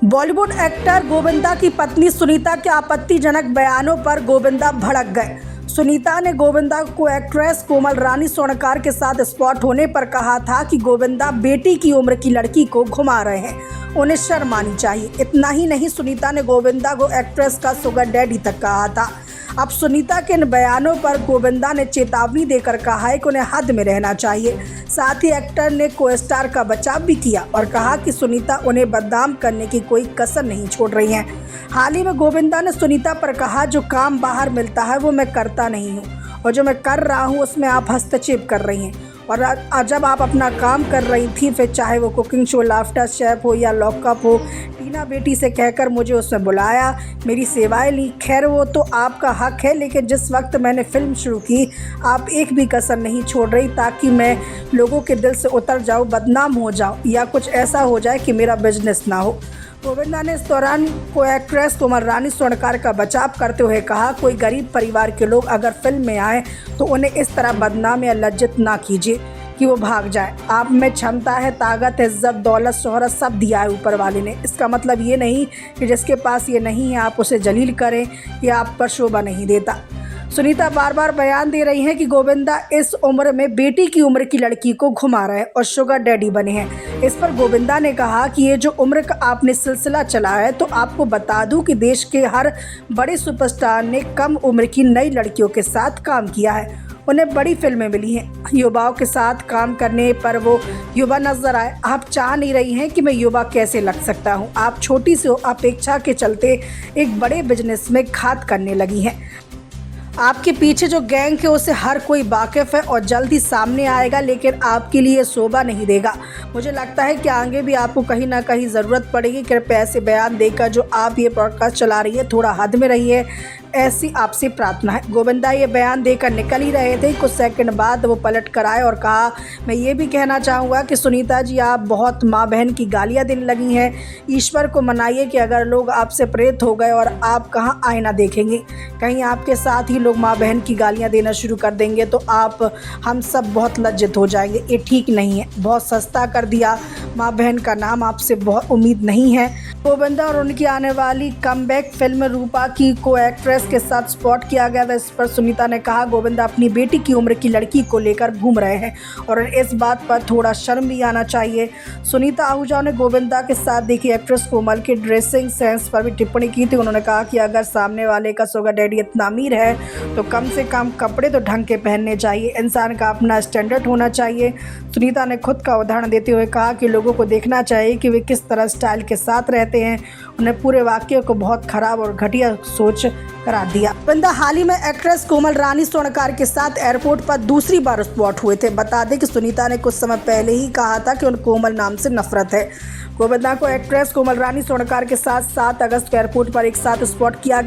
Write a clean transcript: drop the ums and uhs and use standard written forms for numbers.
Bollywood actor Govinda की पत्नी सुनीता के आपत्तिजनक बयानों पर गोविंदा भड़क गए। सुनीता ने गोविंदा को एक्ट्रेस कोमल रानी स्वर्णकार के साथ स्पॉट होने पर कहा था कि गोविंदा बेटी की उम्र की लड़की को घुमा रहे हैं, उन्हें शर्म आनी चाहिए। इतना ही नहीं, सुनीता ने गोविंदा को एक्ट्रेस का शुगर डैडी तक कहा था। अब सुनीता के इन बयानों पर गोविंदा ने चेतावनी देकर कहा है कि उन्हें हद में रहना चाहिए। साथ ही एक्टर ने को स्टार का बचाव भी किया और कहा कि सुनीता उन्हें बदनाम करने की कोई कसर नहीं छोड़ रही हैं। हाल ही में गोविंदा ने सुनीता पर कहा, जो काम बाहर मिलता है वो मैं करता नहीं हूँ, और जो मैं कर रहा हूँ उसमें आप हस्तक्षेप कर रही हैं। और जब आप अपना काम कर रही थी, फिर चाहे वो कुकिंग शो लाफ्टर शेफ हो या लॉकअप हो, टीना बेटी से कहकर मुझे उसमें बुलाया, मेरी सेवाएं ली। खैर वो तो आपका हक है, लेकिन जिस वक्त मैंने फिल्म शुरू की, आप एक भी कसर नहीं छोड़ रही ताकि मैं लोगों के दिल से उतर जाऊं, बदनाम हो जाऊं या कुछ ऐसा हो जाए कि मेरा बिजनेस ना हो। गोविंदा ने इस दौरान को एक्ट्रेस कोमल रानी स्वर्णकार का बचाव करते हुए कहा, कोई गरीब परिवार के लोग अगर फिल्म में आए तो उन्हें इस तरह बदनाम या लज्जित ना कीजिए कि वो भाग जाए। आप में क्षमता है, ताकत, इज्जत, दौलत, शोहरत सब दिया है ऊपर वाले ने। इसका मतलब ये नहीं कि जिसके पास ये नहीं है आप उसे जलील करें, या आप पर शोभा नहीं देता। सुनीता बार बार बयान दे रही हैं कि गोविंदा इस उम्र में बेटी की उम्र की लड़की को घुमा रहे हैं और शुगर डैडी बने हैं। इस पर गोविंदा ने कहा कि ये जो उम्र का आपने सिलसिला चला है, तो आपको बता दूं कि देश के हर बड़े सुपरस्टार ने कम उम्र की नई लड़कियों के साथ काम किया है, उन्हें बड़ी फिल्में मिली हैं। युवाओं के साथ काम करने पर वो युवा नजर आए। आप चाह नहीं रही हैं कि मैं युवा कैसे लग सकता हूं। आप छोटी सी अपेक्षा के चलते एक बड़े बिजनेस में घात करने लगी हैं। आपके पीछे जो गैंग है उसे हर कोई वाकिफ़ है और जल्द ही सामने आएगा, लेकिन आपके लिए शोभा नहीं देगा। मुझे लगता है कि आगे भी आपको कहीं ना कहीं ज़रूरत पड़ेगी। कृपया ऐसे बयान देकर जो आप ये पॉडकास्ट चला रही है, थोड़ा हद में रहिए, ऐसी आपसे प्रार्थना है। गोविंदा ये बयान देकर निकल ही रहे थे, कुछ सेकंड बाद वो पलट कर आए और कहा, मैं ये भी कहना चाहूँगा कि सुनीता जी, आप बहुत माँ बहन की गालियाँ देने लगी हैं। ईश्वर को मनाइए कि अगर लोग आपसे प्रेरित हो गए और आप कहाँ आईना देखेंगे, कहीं आपके साथ ही लोग माँ बहन की गालियाँ देना शुरू कर देंगे तो हम सब बहुत लज्जित हो जाएंगे। ये ठीक नहीं है, बहुत सस्ता कर दिया। माँ बहन का नाम आपसे बहुत उम्मीद नहीं है। गोविंदा और उनकी आने वाली कमबैक फिल्म रूपा की को एक्ट्रेस के साथ स्पॉट किया गया था। इस पर सुनीता ने कहा, गोविंदा अपनी बेटी की उम्र की लड़की को लेकर घूम रहे हैं और इस बात पर थोड़ा शर्म भी आना चाहिए। सुनीता आहूजा ने गोविंदा के साथ देखी एक्ट्रेस कोमल के ड्रेसिंग सेंस पर भी टिप्पणी की थी। उन्होंने कहा कि अगर सामने वाले का शुगर डैडी इतना अमीर है तो कम से कम कपड़े तो ढंग के पहनने चाहिए, इंसान का अपना स्टैंडर्ड होना चाहिए। सुनीता ने खुद का उदाहरण देते हुए कहा कि लोगों को देखना चाहिए कि वे किस तरह स्टाइल के साथ रहते हैं। उन्हें पूरे वाक्य को बहुत खराब और घटिया सोच करार दिया। गोविंदा हाल ही में एक्ट्रेस कोमल रानी स्वर्णकार के साथ एयरपोर्ट पर दूसरी बार स्पॉट हुए थे। बता दें कि सुनीता ने कुछ समय पहले ही कहा था कि उन कोमल नाम से नफरत है। गोविंदा को एक्ट्रेस कोमल रानी स्वर्णकार के साथ 7 अगस्त को एयरपोर्ट पर एक साथ स्पॉट किया।